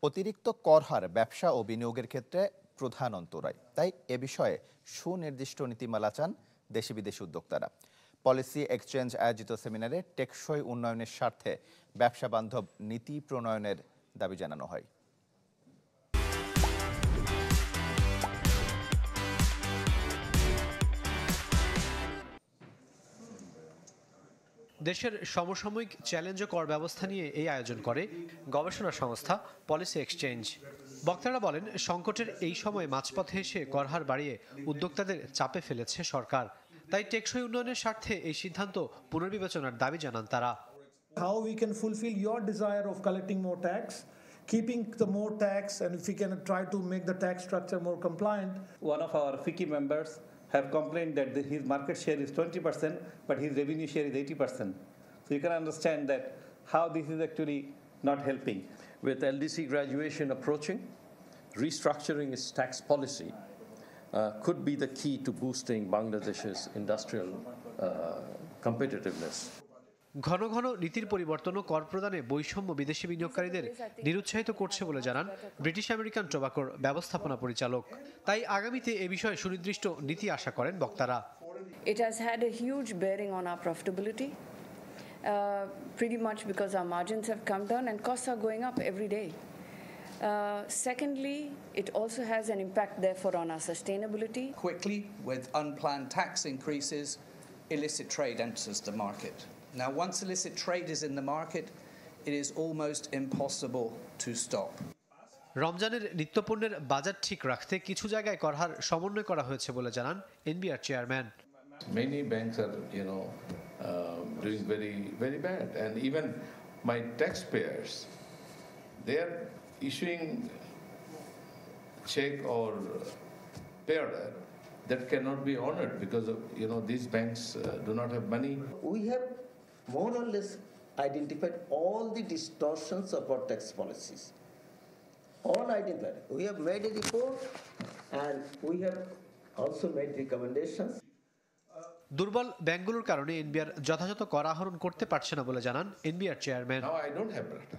অতিরিক্ত কর হার ব্যবসা ও বিনিয়োগের ক্ষেত্রে প্রধান অন্তরায়। তাই এ বিষয়ে সুনির্দিষ্ট নীতিমালা চান দেশি বিদেশি উদ্যোক্তারা। পলিসি এক্সচেঞ্জ আয়োজিত সেমিনারে টেকসই উন্নয়নের স্বার্থে ব্যবসা বান্ধব নীতি প্রণয়নের দাবি জানানো হয়। দেশের সমসাময়িক চ্যালেঞ্জ ও কর ব্যবস্থা নিয়ে এই আয়োজন করে গবেষণা সংস্থা পলিসি এক্সচেঞ্জ। বক্তারা বলেন, সংকটের এই সময় মাঝপথে এসে করহার বাড়িয়ে উদ্যোক্তাদের চাপে ফেলেছে সরকার। তাই টেকসই উন্নয়নের স্বার্থে এই সিদ্ধান্ত পুনর্বিবেচনার দাবি জানান তারা। How we can fulfill your desire of collecting more tax, keeping the more tax, and if we can try to make the tax structure more compliant. One of our FICCI members have complained that his market share is 20%, but his revenue share is 80%. So you can understand that how this is actually not helping. With LDC graduation approaching, restructuring its tax policy could be the key to boosting Bangladesh's industrial competitiveness. ঘন ঘন নীতির পরিবর্তন ও কর প্রদানে বৈষম্য বিদেশি বিনিয়োগকারীদের নিরুৎসাহিত করছে বলে জানান ব্রিটিশ আমেরিকান টোবাকোর ব্যবস্থাপনা পরিচালক। তাই আগামীতে এ বিষয়ে সুনির্দিষ্ট নীতি আশা করেন বক্তারা। It has had a huge bearing on our profitability, pretty much because our margins have come down and costs are going up every day. Secondly, it also has an impact therefore on our sustainability. Quickly, with unplanned tax increases, illicit trade enters the market. Now, once illicit trade is in the market, it is almost impossible to stop. রমজানের নিত্যপণ্যের বাজার ঠিক রাখতে কিছু জায়গায় করহার সমন্বয় করা হয়েছে বলে জানান NBR chairman. Many banks are, doing very, very bad, and even my taxpayers, they are issuing check or pay order that cannot be honored because of, these banks do not have money. We have more or less identified all the distortions of our tax policies. All identified. We have made a report and we have also made recommendations. দুর্বল ব্যাংকগুলোর কারণে NBR যথাযথ কর আহরণ করতে পারছে না বলে জানান NBR chairman. Now I don't have data.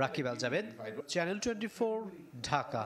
Rakib Al Jabed, channel 24, Dhaka.